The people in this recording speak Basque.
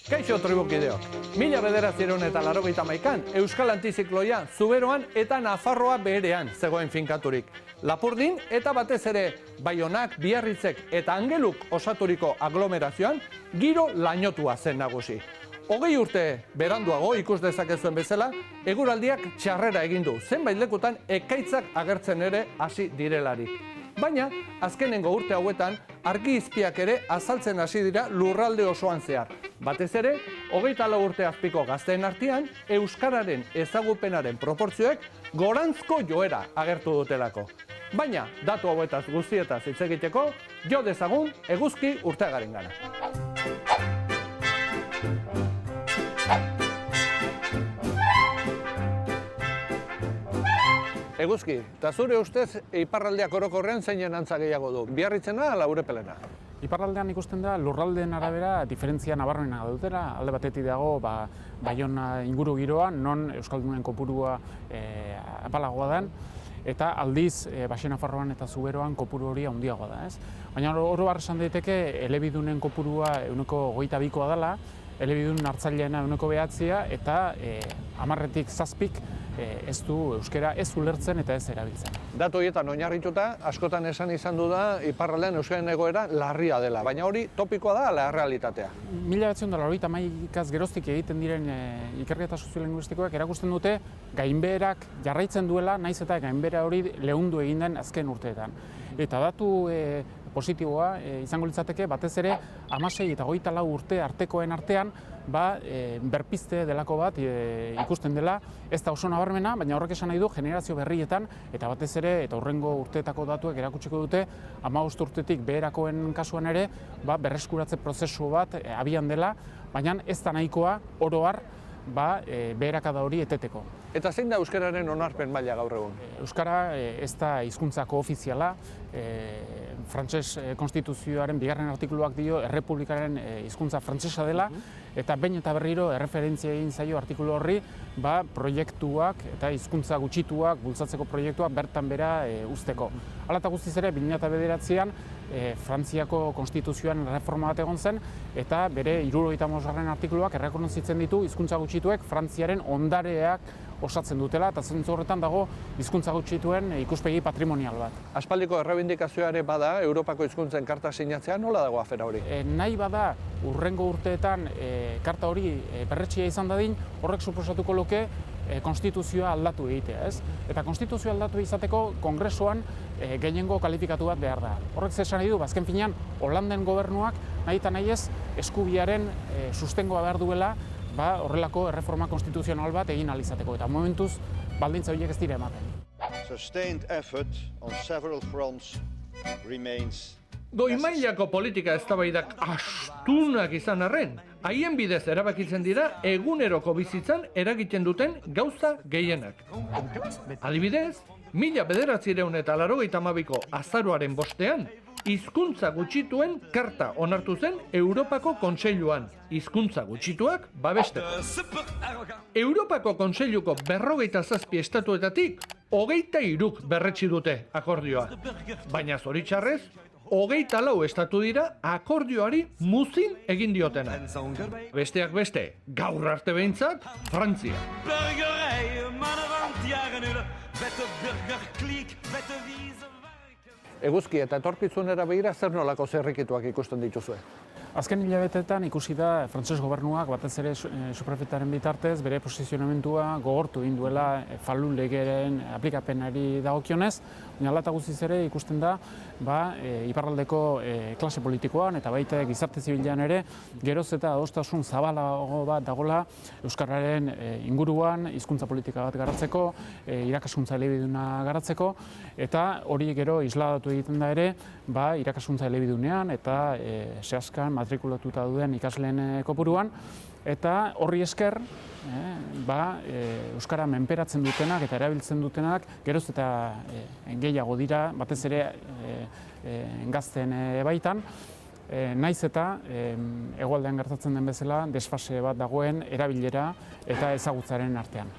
Kaixo tribukideok, 1981an Euskal Antizikloia Zuberoan eta Nafarroa beherean zegoen finkaturik. Lapurdin eta batez ere Baionak, Biarritzek eta Angeluk osaturiko aglomerazioan giro lainotua zen nagusi. 20 urte beranduago ikus dezakezuen bezala, eguraldiak txarrera egin du, zenbait lekutan ekaitzak agertzen ere hasi direlarik. Baina, azkenengo urte hauetan, argi-izpiak ere azaltzen hasi dira lurralde osoan zehar. Batez ere, 24 urte azpiko gazteen artean, euskararen ezagupenaren proportzioek gorantzko joera agertu dutelako. Baina, datu hauetaz guztietaz hitz egiteko, jo dezagun Eguzki Urteagarengana. Eguzki, eta zure ustez iparraldeak orokorrean zeinen antza gehiago du? Biarritzena ala Urepelena? Iparraldean ikusten da lurraldeen arabera diferentzia nabarmena dutela. Alde batetik dago Baiona inguru giroan, non euskaldunen kopurua apalagoa den, eta aldiz Baxe Nafarroan eta Zuberoan kopuru hori handiagoa da, ez? Baina oro har esan daiteke elebidunen kopurua 22koa dela, elebidun hartzaileena 9 eta 10tik 7 ez du euskara ez ulertzen eta ez erabiltzen. Datu horietan oinarrituta, askotan esan izan du da iparraldean euskaren egoera larria dela, baina hori topikoa da ala errealitatea? 1991az geroztik egiten diren ikerketa soziolinguistikoak erakusten dute gainbeherak jarraitzen duela, naiz eta gainbehera hori leundu egin den azken urteetan. Eta datu positiboa izango litzateke batez ere 16 eta 24 urte artekoen artean berpizte delako bat ikusten dela, ez da oso nabarmena, baina horrek esan nahi du generazio berrietan eta batez ere eta hurrengo urteetako datuek erakutsiko dute 15 urtetik beherakoen kasuan ere berreskuratze prozesu bat abian dela, baina ez da nahikoa oro har beherakada hori eteteko. Eta zein da euskararen onarpen maila gaur egun? Euskara ez da hizkuntza koofiziala, frantses konstituzioaren 2. artikuluak dio errepublikaren hizkuntza frantsesa dela, eta behin eta berriro erreferentzia egin zaio artikulu horri proiektuak eta hizkuntza gutxituak, bultzatzeko proiektuak bertan bera uzteko. Hala eta guztiz ere 2009an Frantziako konstituzioan reforma bat egon zen, eta bere 75. artikuluak errekonozitzen ditu hizkuntza gutxituek Frantziaren ondareak osatzen dutela, eta zentzu horretan dago hizkuntza gutxituen ikuspegi patrimonial bat. Aspaldiko errebindikazioare bada Europako hizkuntzen karta sinatzea, nola dago afera hori? Nahi bada hurrengo urteetan karta hori berretsia izan dadin, horrek suposatuko luke konstituzioa aldatu egitea, ez? Eta konstituzioa aldatu izateko kongresuan gehiengo kalifikatu bat behar da. Horrek zesan nahi du, azken finean, Holanden gobernuak nahi eta nahi ez eskubiaren sustengoa behar duela horrelako erreforma konstituzional bat egin ahal izateko, eta momentuz baldintza horiek ez dira ematen. Sustained effort on several fronts remains. Goi-mailako politika eztabaidak astunak izan arren, haien bidez erabakitzen dira eguneroko bizitzan eragiten duten gauza gehienak. Adibidez, 1982ko azaroaren 5ean, hizkuntza gutxituen karta onartu zen Europako Kontseiluan, hizkuntza gutxituak babesteko. Europako Kontseiluko 57 estatuetatik 23 berretsi dute akordioa, baina zoritxarrez, 24 estatu dira akordioari muzin egin diotena. Besteak beste, gaur arte behintzat, Frantzia. Eguzki eta etorkizunera begira zer nolako zerrikituak ikusten dituzue? Azken hilabeteetan ikusi da frantses gobernuak batez ere suprefetaren bitartez bere posizionamentua gogortu egin duela Falun legeren aplikapenari dagokionez, baina hala eta guztiz ere ikusten da iparraldeko klase politikoan eta baita gizarte zibilean ere geroz eta adostasun zabalago bat dagoela euskararen inguruan hizkuntza politika bat garatzeko, irakaskuntza elebiduna garatzeko, eta hori gero isladatu egiten da ere irakaskuntza elebidunean eta zehazkan matrikulatuta duen ikasleen kopuruan, eta horri esker euskara menperatzen dutenak eta erabiltzen dutenak geroz eta gehiago dira, batez ere gazteen baitan, naiz eta hegoaldean gertatzen den bezala desfase bat dagoen erabilera eta ezagutzaren artean.